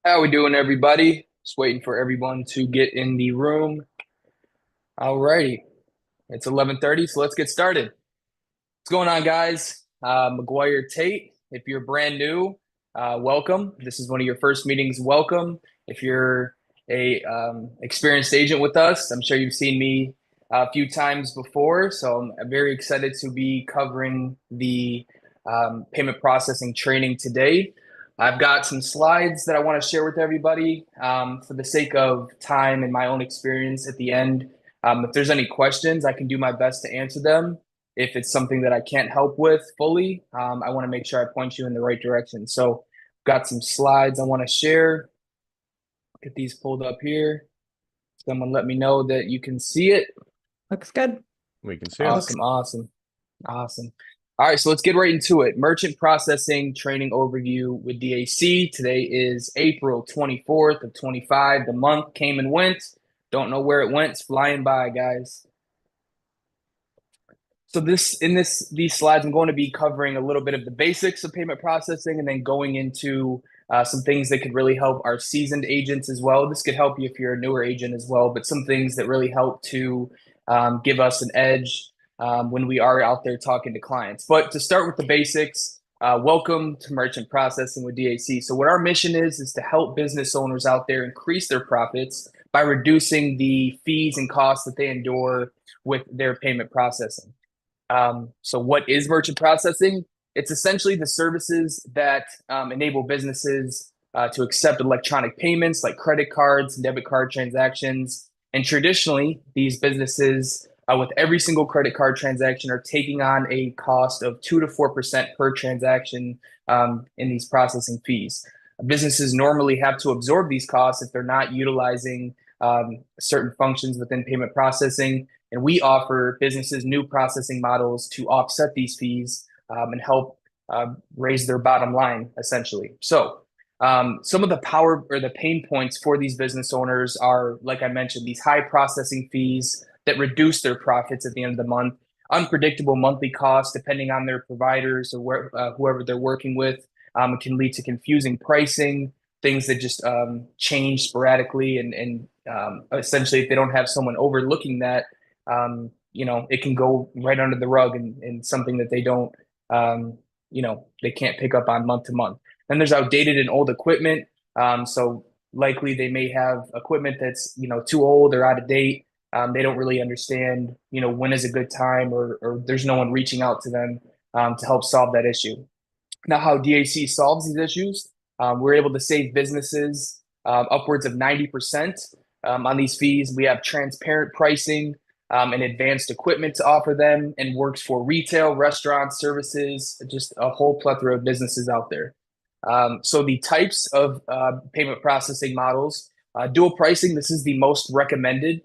How we doing, everybody? Just waiting for everyone to get in the room. Alrighty, it's 11:30, so let's get started. What's going on, guys? Maguire Tate. If you're brand new, welcome. This is one of your first meetings. Welcome. If you're a experienced agent with us, I'm sure you've seen me a few times before, so I'm very excited to be covering the payment processing training today. I've got some slides that I want to share with everybody for the sake of time and my own experience at the end. If there's any questions, I can do my best to answer them. If it's something that I can't help with fully, I want to make sure I point you in the right direction. So, got some slides I want to share. Get these pulled up here. Someone let me know that you can see it. Looks good. We can see it. Awesome, awesome, awesome. All right, so let's get right into it. Merchant processing training overview with DAC. Today is April 24th of 25. The month came and went. Don't know where it went. It's flying by, guys. So these slides, I'm going to be covering a little bit of the basics of payment processing and then going into some things that could really help our seasoned agents as well. This could help you if you're a newer agent as well, but some things that really help to give us an edge when we are out there talking to clients. But to start with the basics, welcome to Merchant Processing with DAC. So what our mission is to help business owners out there increase their profits by reducing the fees and costs that they endure with their payment processing. So what is merchant processing? It's essentially the services that enable businesses to accept electronic payments like credit cards and debit card transactions. And traditionally, these businesses with every single credit card transaction are taking on a cost of 2 to 4% per transaction in these processing fees. Businesses normally have to absorb these costs if they're not utilizing certain functions within payment processing. And we offer businesses new processing models to offset these fees and help raise their bottom line, essentially. So, some of the power or the pain points for these business owners are, like I mentioned, these high processing fees that reduce their profits at the end of the month, unpredictable monthly costs depending on their providers or whoever they're working with. It can lead to confusing pricing, things that just change sporadically, and essentially, if they don't have someone overlooking that, it can go right under the rug and something that they don't, they can't pick up on month to month. Then there's outdated and old equipment. So likely they may have equipment that's, too old or out of date. They don't really understand, when is a good time or there's no one reaching out to them to help solve that issue. Now, how DAC solves these issues, we're able to save businesses upwards of 90% on these fees. We have transparent pricing and advanced equipment to offer them, and works for retail, restaurants, services, just a whole plethora of businesses out there. So the types of payment processing models, dual pricing, this is the most recommended.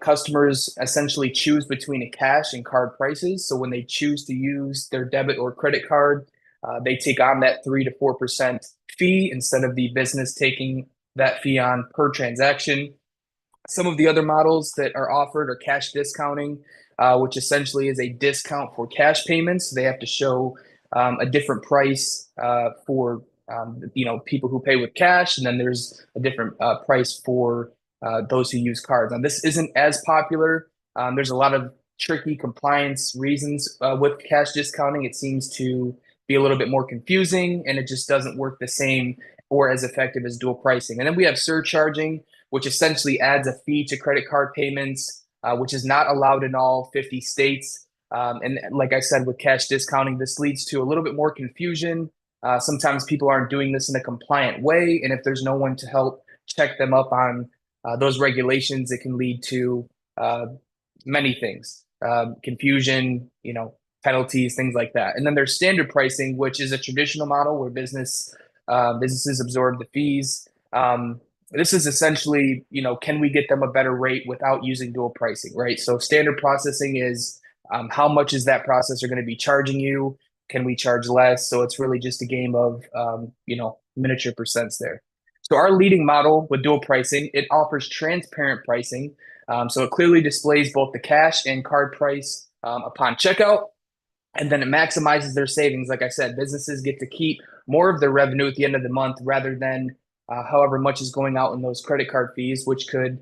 Customers essentially choose between a cash and card prices. So when they choose to use their debit or credit card, they take on that 3 to 4% fee instead of the business taking that fee on per transaction. Some of the other models that are offered are cash discounting, which essentially is a discount for cash payments. They have to show a different price for people who pay with cash, and then there's a different price for those who use cards. Now, this isn't as popular. There's a lot of tricky compliance reasons with cash discounting. It seems to be a little bit more confusing, and it just doesn't work the same or as effective as dual pricing. And then we have surcharging, which essentially adds a fee to credit card payments, which is not allowed in all 50 states. And like I said, with cash discounting, this leads to a little bit more confusion. Sometimes people aren't doing this in a compliant way. And if there's no one to help check them up on those regulations, it can lead to many things, confusion, penalties, things like that. And then there's standard pricing, which is a traditional model where businesses absorb the fees. This is essentially, can we get them a better rate without using dual pricing, right? So standard processing is how much is that processor going to be charging you? Can we charge less? So it's really just a game of, miniature percents there. So our leading model with dual pricing, it offers transparent pricing. So it clearly displays both the cash and card price upon checkout. And then it maximizes their savings. Like I said, businesses get to keep more of their revenue at the end of the month rather than however much is going out in those credit card fees, which could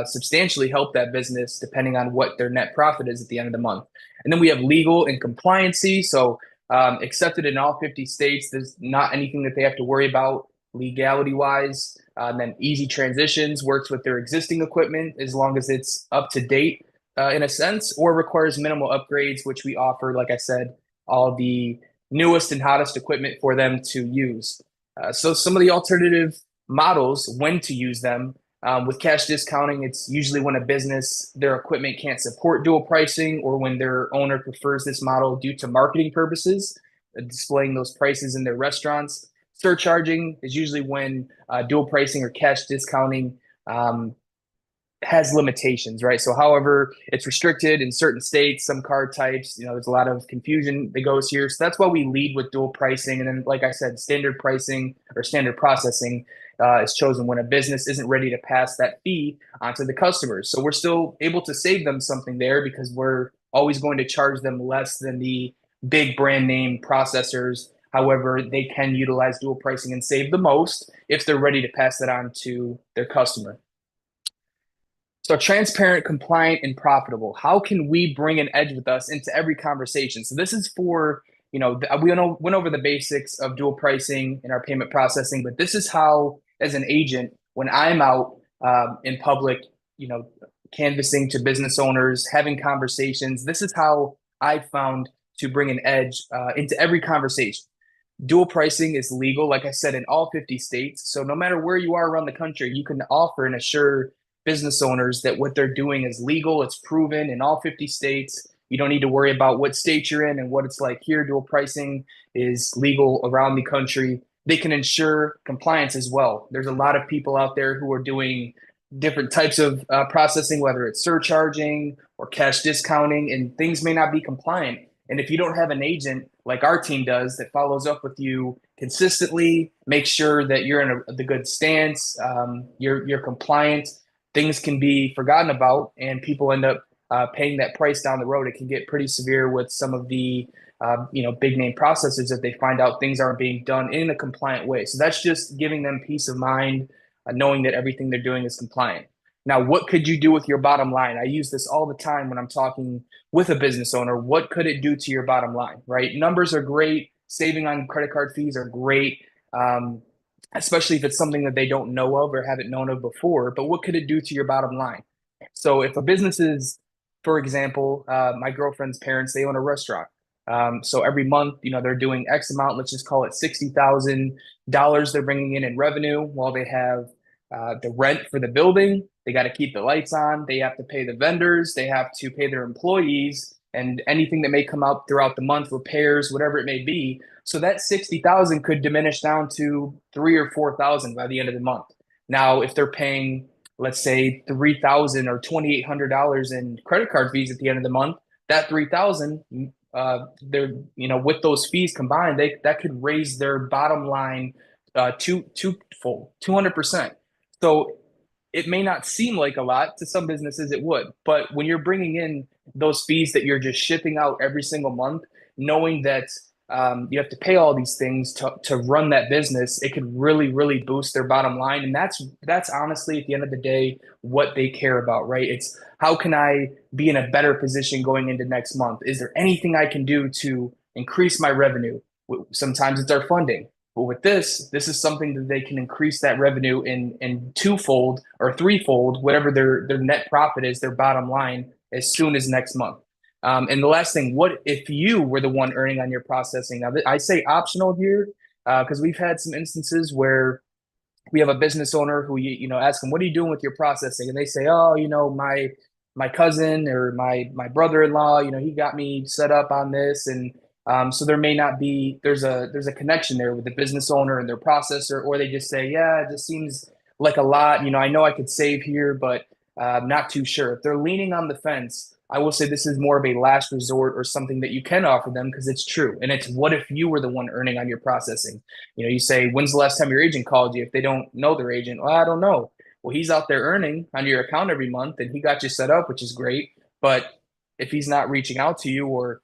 substantially help that business depending on what their net profit is at the end of the month. And then we have legal and compliancy. So accepted in all 50 states. There's not anything that they have to worry about legality wise. And then easy transitions works with their existing equipment as long as it's up to date in a sense, or requires minimal upgrades, which we offer, like I said, all the newest and hottest equipment for them to use. So some of the alternative models, when to use them, with cash discounting, it's usually when a business, their equipment can't support dual pricing or when their owner prefers this model due to marketing purposes, displaying those prices in their restaurants. Surcharging is usually when dual pricing or cash discounting has limitations, right? So, however, it's restricted in certain states, some card types, there's a lot of confusion that goes here. So that's why we lead with dual pricing. And then, like I said, standard pricing or standard processing is chosen when a business isn't ready to pass that fee onto the customers. So we're still able to save them something there because we're always going to charge them less than the big brand name processors. However, they can utilize dual pricing and save the most if they're ready to pass that on to their customer. So transparent, compliant, and profitable. How can we bring an edge with us into every conversation? So this is for, we went over the basics of dual pricing in our payment processing, but this is how, as an agent, when I'm out in public, you know, canvassing to business owners, having conversations, this is how I found to bring an edge into every conversation. Dual pricing is legal, like I said, in all 50 states. So no matter where you are around the country, you can offer and assure business owners that what they're doing is legal. It's proven in all 50 states. You don't need to worry about what state you're in and what it's like here. Dual pricing is legal around the country. They can ensure compliance as well. There's a lot of people out there who are doing different types of processing, whether it's surcharging or cash discounting, and things may not be compliant. And if you don't have an agent like our team does that follows up with you consistently, make sure that you're in the good stance, you're compliant, things can be forgotten about, and people end up paying that price down the road. It can get pretty severe with some of the big name processors that they find out things aren't being done in a compliant way. So that's just giving them peace of mind, knowing that everything they're doing is compliant. Now, what could you do with your bottom line? I use this all the time when I'm talking with a business owner. What could it do to your bottom line, right? Numbers are great. Saving on credit card fees are great, especially if it's something that they don't know of or haven't known of before. But what could it do to your bottom line? So if a business is, for example, my girlfriend's parents, they own a restaurant. So every month, they're doing X amount, let's just call it $60,000 they're bringing in revenue while they have the rent for the building. They got to keep the lights on. They have to pay the vendors. They have to pay their employees and anything that may come out throughout the month, repairs, whatever it may be. So that 60,000 could diminish down to 3 or 4,000 by the end of the month. Now, if they're paying, let's say, 3,000 or $2,800 in credit card fees at the end of the month, that 3,000, they're with those fees combined, that could raise their bottom line twofold, 200%. So it may not seem like a lot to some businesses, it would, but when you're bringing in those fees that you're just shipping out every single month, knowing that you have to pay all these things to run that business, it could really, really boost their bottom line. And that's honestly, at the end of the day, what they care about, right? It's how can I be in a better position going into next month? Is there anything I can do to increase my revenue? Sometimes it's our funding. But with this is something that they can increase that revenue in twofold or threefold, whatever their net profit is, their bottom line, as soon as next month. And the last thing, what if you were the one earning on your processing? Now, I say optional here because we've had some instances where we have a business owner who ask them, "What are you doing with your processing?" And they say, "Oh, my cousin or my brother-in-law, he got me set up on this." And so there may not be there's a connection there with the business owner and their processor, or they just say, "Yeah, it just seems like a lot. I know I could save here, but I'm not too sure." If they're leaning on the fence, I will say this is more of a last resort or something that you can offer them because it's true. And it's what if you were the one earning on your processing? You say, when's the last time your agent called you? If they don't know their agent, well, I don't know. Well, he's out there earning on your account every month and he got you set up, which is great. But if he's not reaching out to you or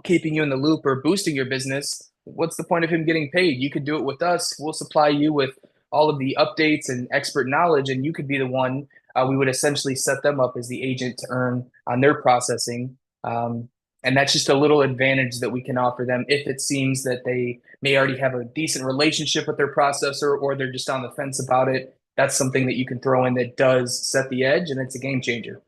keeping you in the loop or boosting your business, what's the point of him getting paid? You could do it with us. We'll supply you with all of the updates and expert knowledge, and you could be the one. We would essentially set them up as the agent to earn on their processing. And that's just a little advantage that we can offer them if it seems that they may already have a decent relationship with their processor or they're just on the fence about it. That's something that you can throw in that does set the edge, and it's a game changer.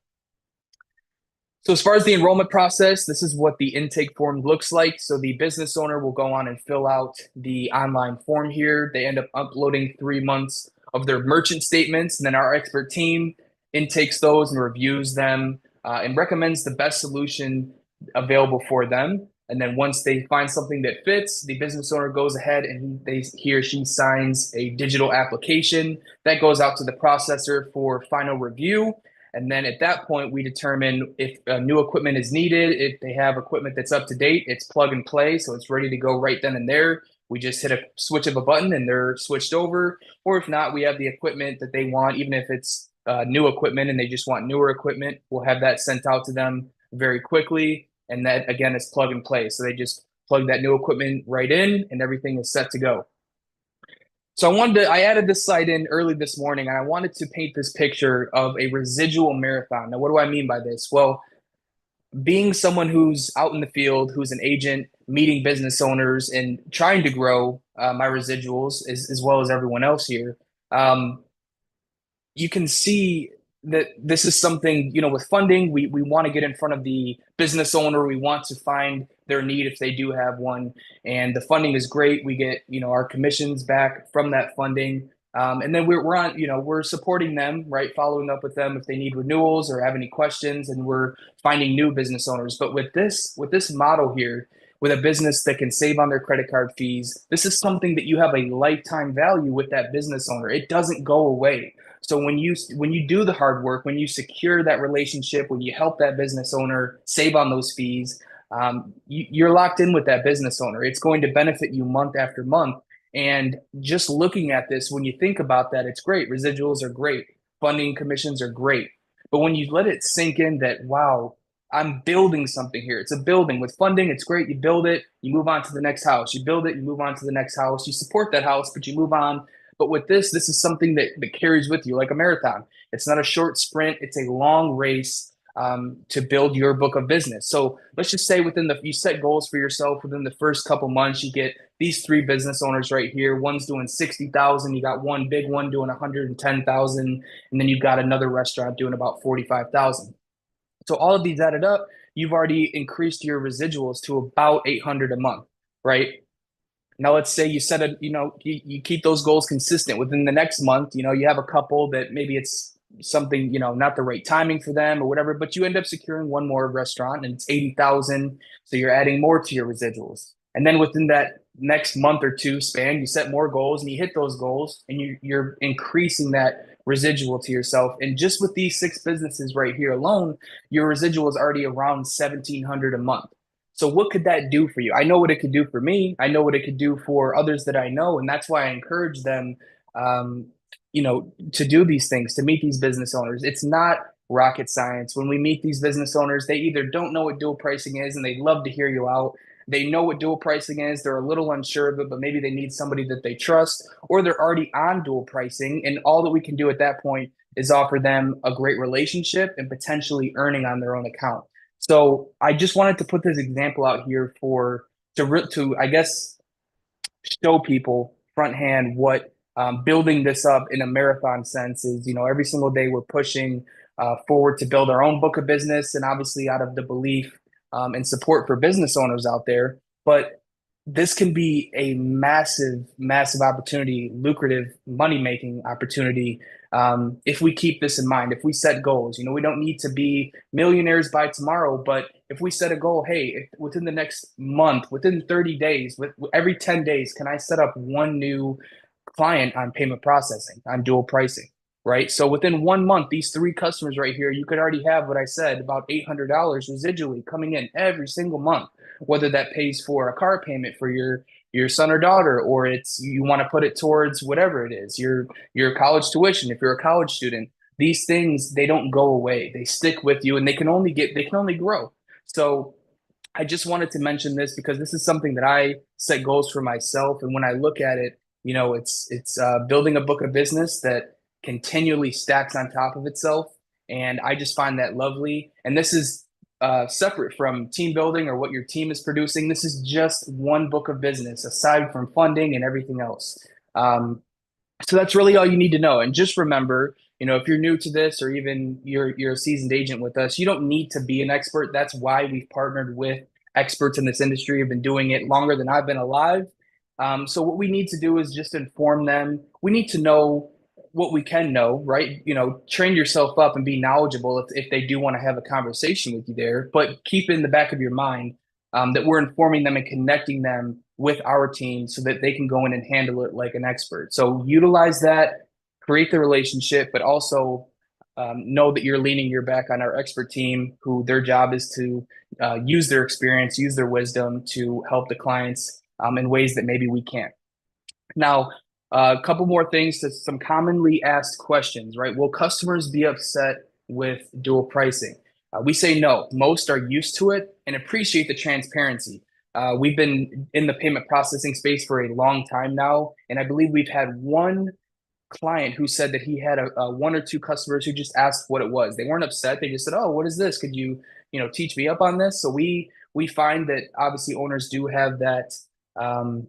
So as far as the enrollment process, this is what the intake form looks like. So the business owner will go on and fill out the online form here. They end up uploading 3 months of their merchant statements, and then our expert team intakes those and reviews them and recommends the best solution available for them. And then once they find something that fits, the business owner goes ahead and he or she signs a digital application that goes out to the processor for final review. And then at that point, we determine if new equipment is needed. If they have equipment that's up to date, it's plug and play. So it's ready to go right then and there. We just hit a switch of a button and they're switched over. Or if not, we have the equipment that they want, even if it's new equipment and they just want newer equipment, we'll have that sent out to them very quickly. And that, again, is plug and play. So they just plug that new equipment right in and everything is set to go. So I added this slide in early this morning and I wanted to paint this picture of a residual marathon. Now, what do I mean by this? Well, being someone who's out in the field, who's an agent, meeting business owners and trying to grow my residuals as well as everyone else here, you can see that this is something, with funding, we want to get in front of the business owner. We want to find their need if they do have one. And the funding is great. We get, our commissions back from that funding. And then we're supporting them, right? Following up with them if they need renewals or have any questions, and we're finding new business owners. But with this model here, with a business that can save on their credit card fees, this is something that you have a lifetime value with that business owner. It doesn't go away. So when you do the hard work, when you secure that relationship, when you help that business owner save on those fees, you're locked in with that business owner. It's going to benefit you month after month. And just looking at this, when you think about that, it's great. Residuals are great. Funding commissions are great. But when you let it sink in that, wow, I'm building something here. It's a building with funding. It's great. You build it, you move on to the next house. You build it, you move on to the next house. You support that house, but you move on. But with this is something that carries with you like a marathon. It's not a short sprint. It's a long race to build your book of business. So let's just say you set goals for yourself within the first couple months. You get these 3 business owners right here. One's doing 60,000. You got one big one doing 110,000, and then you've got another restaurant doing about 45,000. So all of these added up, you've already increased your residuals to about 800 a month, right? Now let's say you you keep those goals consistent within the next month. You have a couple that maybe it's something, not the right timing for them or whatever, but you end up securing one more restaurant and it's 80,000. So you're adding more to your residuals. And then within that next month or two span, you set more goals and you hit those goals and you're increasing that residual to yourself. And just with these 6 businesses right here alone, your residual is already around 1,700 a month. So what could that do for you? I know what it could do for me. I know what it could do for others that I know. And that's why I encourage them, to do these things, to meet these business owners. It's not rocket science. When we meet these business owners, they either don't know what dual pricing is and they love to hear you out. They know what dual pricing is. They're a little unsure of it, but maybe they need somebody that they trust, or they're already on dual pricing. And all that we can do at that point is offer them a great relationship and potentially earning on their own account. So I just wanted to put this example out here to I guess show people front hand what building this up in a marathon sense is. Every single day we're pushing forward to build our own book of business, and obviously out of the belief and support for business owners out there. But this can be a massive, massive opportunity, lucrative money-making opportunity if we keep this in mind, if we set goals. We don't need to be millionaires by tomorrow, but if we set a goal, hey, within the next month, within 30 days, every 10 days, can I set up one new client on payment processing, on dual pricing, right? So within 1 month, these 3 customers right here, you could already have what I said, about $800 residually coming in every single month, whether that pays for a car payment for your son or daughter, or it's you want to put it towards whatever it is, your college tuition. If you're a college student, these things, they don't go away. They stick with you and they can only grow. So I just wanted to mention this because this is something that I set goals for myself. And when I look at it, It's building a book of business that continually stacks on top of itself, and I just find that lovely. And this is separate from team building or what your team is producing. This is just one book of business aside from funding and everything else. Um, so that's really all you need to know. And just remember, if you're new to this or even you're a seasoned agent with us, you don't need to be an expert. That's why we've partnered with experts in this industry, have been doing it longer than I've been alive. So what we need to do is just inform them. We need to know what we can know, right? Train yourself up and be knowledgeable if they do want to have a conversation with you there. But keep in the back of your mind that we're informing them and connecting them with our team so that they can go in and handle it like an expert. So utilize that, create the relationship, but also know that you're leaning your back on our expert team, who their job is to use their experience, use their wisdom to help the clients in ways that maybe we can't. Now, a couple more things to some commonly asked questions, right? Will customers be upset with dual pricing? We say no. Most are used to it and appreciate the transparency. We've been in the payment processing space for a long time now, and I believe we've had one client who said that he had a one or two customers who just asked what it was. They weren't upset. They just said, "Oh, what is this? Could you, teach me up on this?" So we find that obviously owners do have um,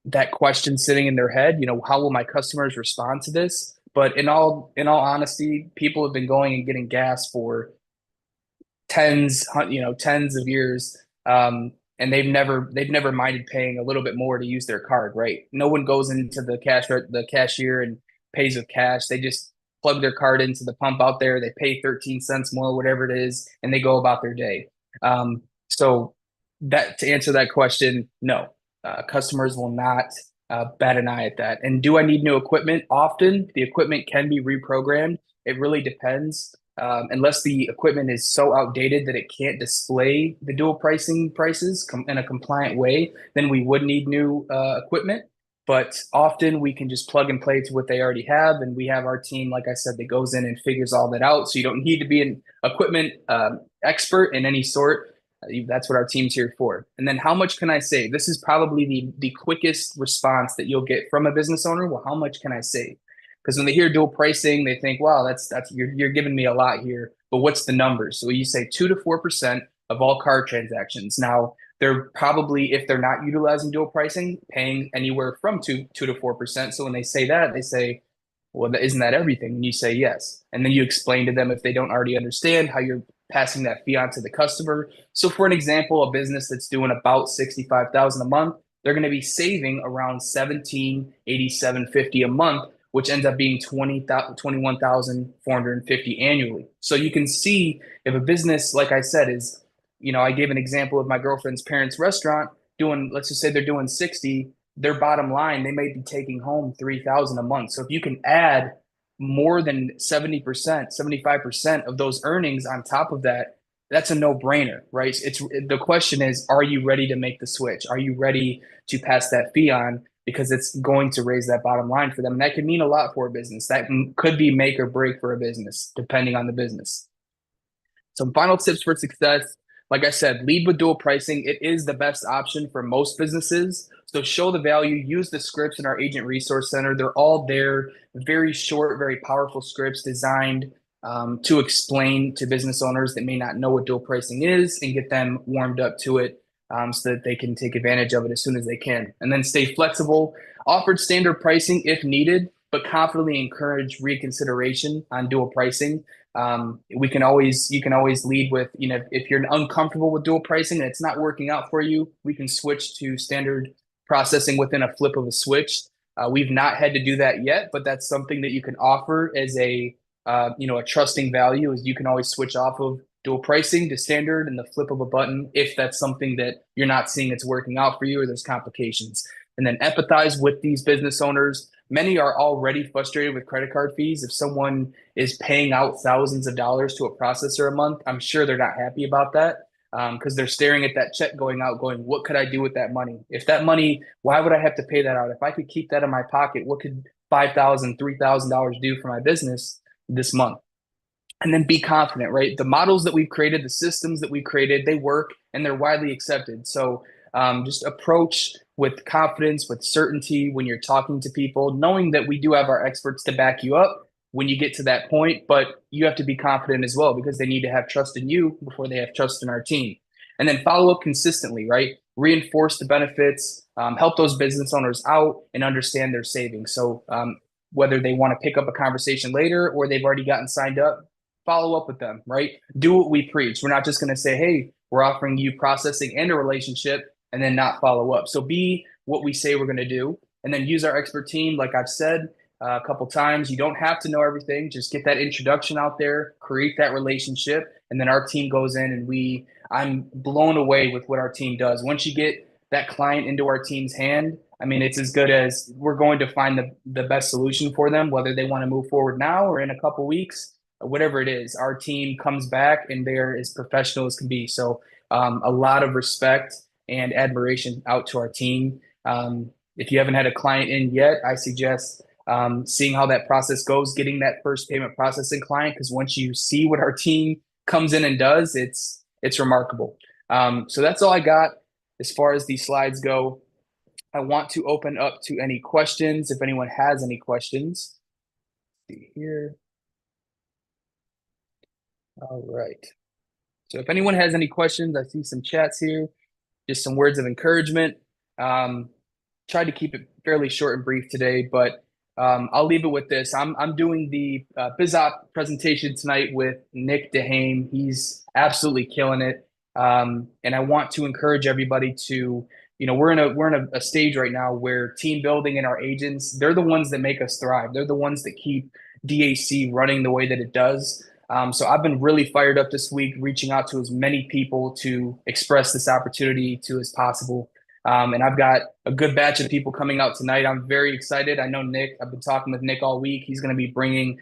that question sitting in their head. How will my customers respond to this? But in all honesty, people have been going and getting gas for tens of years, and they've never minded paying a little bit more to use their card, right? No one goes into the cashier and pays with cash. They just plug their card into the pump out there. They pay 13 cents more, whatever it is, and they go about their day. So that to answer that question, no, customers will not bat an eye at that. And do I need new equipment? Often the equipment can be reprogrammed. It really depends. Unless the equipment is so outdated that it can't display the dual pricing prices in a compliant way, then we would need new equipment. But often we can just plug and play to what they already have. And we have our team, like I said, that goes in and figures all that out. So you don't need to be an equipment expert in any sort. That's what our team's here for. And then how much can I save? This is probably the quickest response that you'll get from a business owner. Well, how much can I save? Because when they hear dual pricing, they think, "Wow, that's you're giving me a lot here." But what's the numbers? So you say 2 to 4% of all card transactions. Now they're probably, if they're not utilizing dual pricing, paying anywhere from two to 4%. So when they say that, they say, "Well, isn't that everything?" And you say yes. And then you explain to them, if they don't already understand, how you're passing that fee on to the customer. So for an example, a business that's doing about 65,000 a month, they're going to be saving around 1787.50 a month, which ends up being 21,450 annually. So you can see, if a business, like I said, is, I gave an example of my girlfriend's parents' restaurant doing, let's just say they're doing 60, their bottom line, they may be taking home 3,000 a month. So if you can add more than 70%, 75% of those earnings on top of that, that's a no-brainer, right? The question is, are you ready to make the switch? Are you ready to pass that fee on? Because it's going to raise that bottom line for them. And that could mean a lot for a business. That could be make or break for a business, depending on the business. Some final tips for success. Like I said, lead with dual pricing. It is the best option for most businesses. So show the value, use the scripts in our agent resource center. They're all there, very short, very powerful scripts designed to explain to business owners that may not know what dual pricing is and get them warmed up to it, so that they can take advantage of it as soon as they can. And then stay flexible. Offered standard pricing if needed, but confidently encourage reconsideration on dual pricing. You can always lead with, if you're uncomfortable with dual pricing and it's not working out for you, we can switch to standard processing within a flip of a switch. We've not had to do that yet, but that's something that you can offer as a trusting value, is you can always switch off of dual pricing to standard in the flip of a button if that's something that you're not seeing it's working out for you or there's complications. And then empathize with these business owners. Many are already frustrated with credit card fees. If someone is paying out thousands of dollars to a processor a month, I'm sure they're not happy about that, because they're staring at that check going out going, what could I do with that money? If that money, why would I have to pay that out? If I could keep that in my pocket, what could $5,000, $3,000 do for my business this month? And then be confident, right? The models that we've created, the systems that we've created, they work and they're widely accepted. So just approach with confidence, with certainty when you're talking to people, knowing that we do have our experts to back you up when you get to that point, but you have to be confident as well because they need to have trust in you before they have trust in our team. And then follow up consistently, right? Reinforce the benefits, help those business owners out and understand their savings. So whether they want to pick up a conversation later or they've already gotten signed up, follow up with them, right? Do what we preach. We're not just going to say, hey, we're offering you processing and a relationship and then not follow up. So be what we say we're going to do and then use our expert team. Like I've said a couple times, you don't have to know everything. Just get that introduction out there, create that relationship. And then our team goes in and I'm blown away with what our team does. Once you get that client into our team's hand, I mean, it's as good as we're going to find the best solution for them, whether they want to move forward now or in a couple weeks, whatever it is. Our team comes back and they're as professional as can be. So a lot of respect and admiration out to our team. If you haven't had a client in yet, I suggest seeing how that process goes, getting that first payment processing client, because once you see what our team comes in and does, it's remarkable. So that's all I got as far as these slides go. I want to open up to any questions if anyone has any questions. Let's see here. All right. So if anyone has any questions, I see some chats here, just some words of encouragement. Tried to keep it fairly short and brief today, but I'll leave it with this. I'm doing the BizOp presentation tonight with Nick DeHame. He's absolutely killing it, and I want to encourage everybody to, we're in a stage right now where team building and our agents, they're the ones that make us thrive. They're the ones that keep DAC running the way that it does. So I've been really fired up this week, reaching out to as many people to express this opportunity to as possible. And I've got a good batch of people coming out tonight. I'm very excited. I know Nick, I've been talking with Nick all week. He's going to be bringing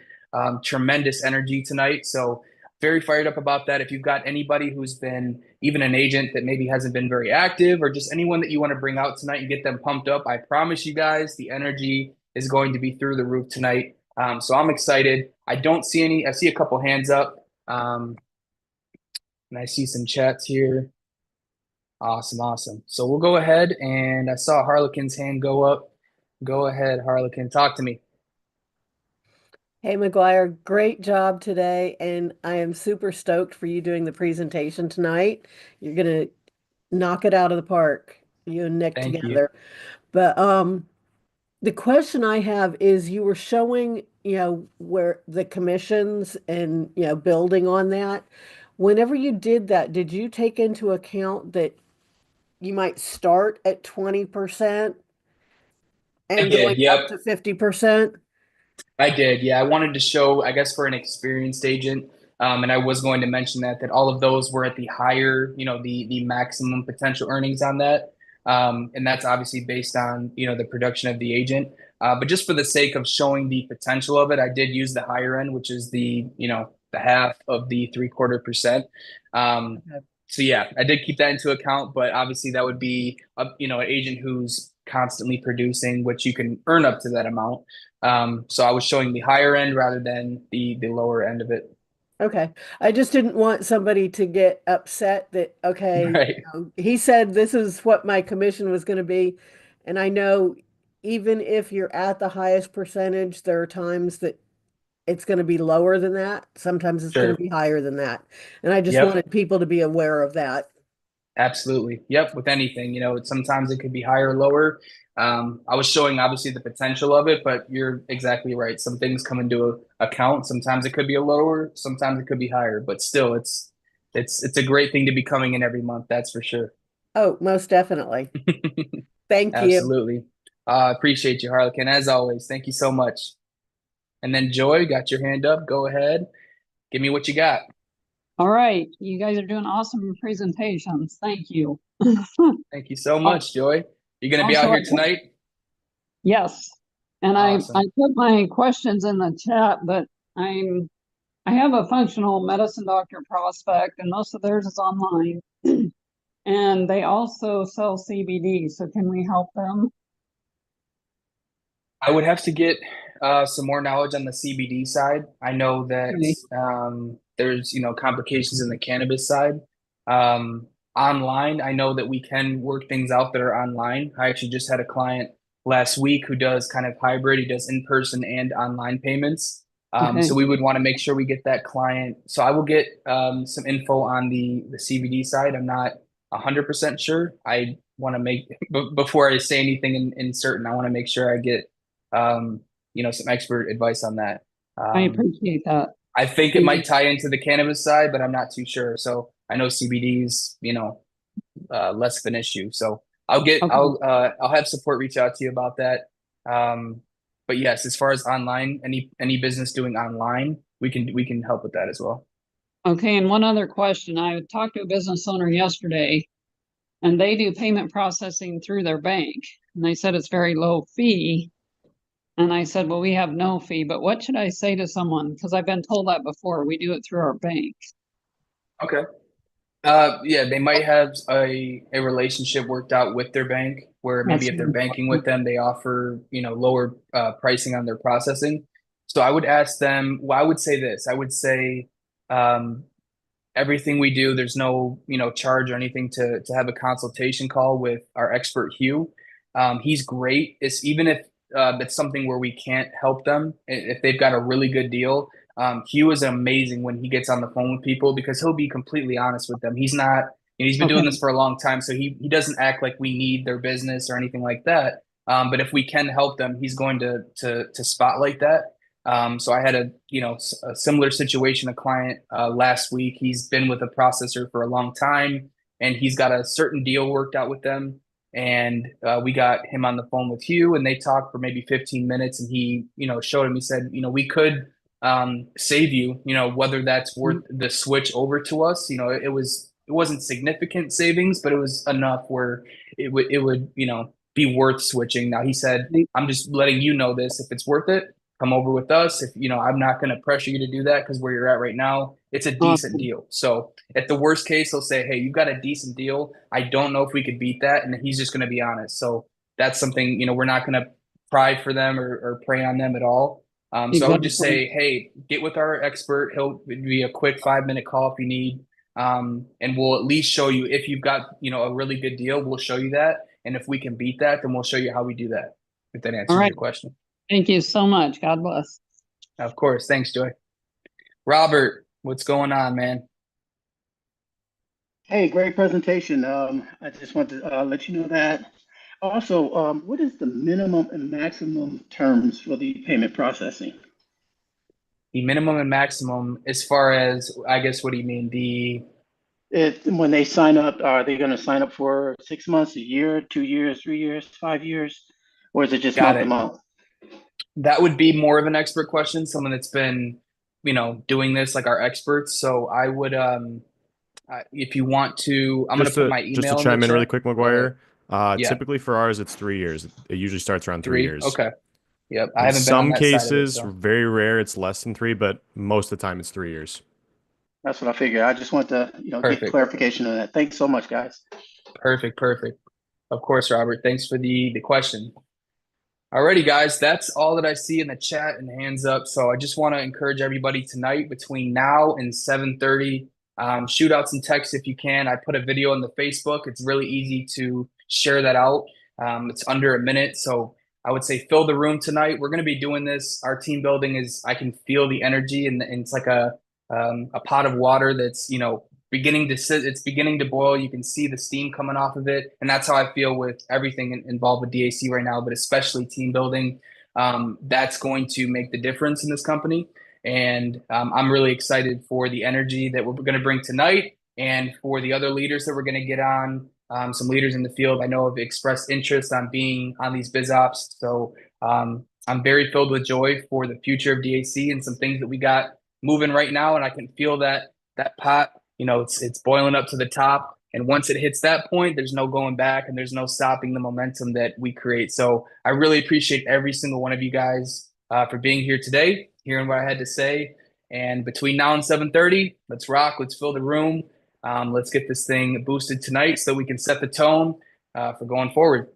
tremendous energy tonight. So very fired up about that. If you've got anybody who's been even an agent that maybe hasn't been very active or just anyone that you want to bring out tonight and get them pumped up, I promise you guys the energy is going to be through the roof tonight. So I'm excited. I see a couple hands up. And I see some chats here. Awesome, awesome. So we'll go ahead and I saw Harlequin's hand go up. Go ahead, Harlequin. Talk to me. Hey, Maguire, great job today. And I am super stoked for you doing the presentation tonight. You're going to knock it out of the park, you and Nick Thank you. together. But the question I have is you were showing, where the commissions and, building on that. Whenever you did that, did you take into account that you might start at 20% I and going did. Yep. up to 50%? I did. Yeah. I wanted to show, I guess, for an experienced agent. And I was going to mention that all of those were at the higher, the maximum potential earnings on that. And that's obviously based on, the production of the agent. But just for the sake of showing the potential of it, I did use the higher end, which is the half of the 3/4%. Um, so yeah, I did keep that into account, but obviously that would be an agent who's constantly producing, which you can earn up to that amount. So I was showing the higher end rather than the lower end of it. Okay. I just didn't want somebody to get upset that, okay, Right. he said this is what my commission was going to be. And I know even if you're at the highest percentage, there are times that it's going to be lower than that. Sometimes it's going to Sure. be higher than that. And I just Yep. wanted people to be aware of that. Absolutely. Yep. With anything, sometimes it could be higher or lower. I was showing obviously the potential of it, but you're exactly right. Some things come into account. Sometimes it could be a lower, sometimes it could be higher, but still it's a great thing to be coming in every month. That's for sure. Oh, most definitely. Thank you. Absolutely. Appreciate you, Harlequin. As always, thank you so much. And then Joy, got your hand up. Go ahead. Give me what you got. All right, you guys are doing awesome presentations. Thank you. Thank you so Oh, much, Joy. You gonna be out also, here tonight? yes, and I Awesome. put my questions in the chat, but I'm I have a functional medicine doctor prospect, and most of theirs is online, and they also sell CBD. So can we help them? I would have to get some more knowledge on the CBD side. I know that Okay. there's complications in the cannabis side. Um, online. I know that we can work things out that are online. I actually just had a client last week who does kind of hybrid. He does in-person and online payments. Okay. So we would want to make sure we get that client. So I will get some info on the CBD side. I'm not 100% sure. I want to make before I say anything in certain, I want to make sure I get some expert advice on that. I Um, appreciate that. I think it Thank might you. tie into the cannabis side, but I'm not too sure. So I know CBD's, less of an issue. So Okay. I'll have support reach out to you about that. Um, but yes, as far as online, any business doing online, we can help with that as well. Okay. And one other question. I talked to a business owner yesterday and they do payment processing through their bank. And they said it's very low fee. And I said, well, we have no fee, but what should I say to someone? Because I've been told that before. We do it through our bank. Okay. Yeah, they might have a relationship worked out with their bank where maybe That's if they're banking with them, they offer, lower pricing on their processing. So I would ask them, well, I would say this. I would say um, everything we do, there's no, charge or anything to have a consultation call with our expert Hugh. He's great. It's even if it's something where we can't help them, if they've got a really good deal. Hugh is amazing when he gets on the phone with people because he'll be completely honest with them. He's not, he's been doing okay. this for a long time, so he doesn't act like we need their business or anything like that. But if we can help them, he's going to spotlight that. So I had a similar situation, a client last week. He's been with a processor for a long time, and he's got a certain deal worked out with them. And we got him on the phone with Hugh, and they talked for maybe 15 minutes. And he, showed him. He said, we could save you. Whether that's worth the switch over to us. It wasn't significant savings, but it was enough where it would be worth switching. Now he said, I'm just letting you know this. If it's worth it, come over with us. If I'm not going to pressure you to do that because where you're at right now, it's a decent Awesome. deal. So at the worst case, he'll say, "Hey, you've got a decent deal. I don't know if we could beat that," and he's just going to be honest. So that's something we're not going to pry for them or prey on them at all. So I would just Exactly. say, "Hey, get with our expert. It'd be a quick 5-minute call if you need." And we'll at least show you if you've got a really good deal. We'll show you that, and if we can beat that, then we'll show you how we do that. If that All answers right. your question. Thank you so much. God bless. Of course. Thanks, Joy. Robert, what's going on, man? Hey, great presentation. I just want to let you know that. Also, what is the minimum and maximum terms for the payment processing? The minimum and maximum, as far as, I guess, what do you mean? When they sign up, are they going to sign up for 6 months, a year, 2 years, 3 years, 5 years, or is it just Got month to it. month? That would be more of an expert question, someone that's been, doing this like our experts. So I would, if you want to, I'm going Just to put to my just to email in the chime in really chat. quick, Go ahead. Maguire. Yeah. Typically for ours, it's 3 years. It usually starts around three 3. years. Okay. Yep. I In haven't been on some that side of it. cases, So very rare, it's less than three, but most of the time it's 3 years. That's what I figured. I just want to, get perfect. clarification on that. Thanks so much, guys. Perfect. Perfect. Of course, Robert. Thanks for the question. Alrighty, guys, that's all that I see in the chat and hands up. So I just want to encourage everybody tonight between now and 7:30, shoot out some texts if you can. I put a video on the Facebook. It's really easy to share that out. It's under a minute, so I would say fill the room tonight. We're going to be doing this. Our team building is. I can feel the energy, and it's like a pot of water that's beginning to sit. It's beginning to boil. You can see the steam coming off of it, and that's how I feel with everything involved with DAC right now, but especially team building. That's going to make the difference in this company, and I'm really excited for the energy that we're going to bring tonight, and for the other leaders that we're going to get on. Some leaders in the field I know have expressed interest on being on these biz ops, so I'm very filled with joy for the future of DAC and some things that we got moving right now, and I can feel that pot it's boiling up to the top. And once it hits that point, there's no going back and there's no stopping the momentum that we create. So I really appreciate every single one of you guys for being here today, hearing what I had to say. And between now and 7:30, let's rock. Let's fill the room. Let's get this thing boosted tonight so we can set the tone for going forward.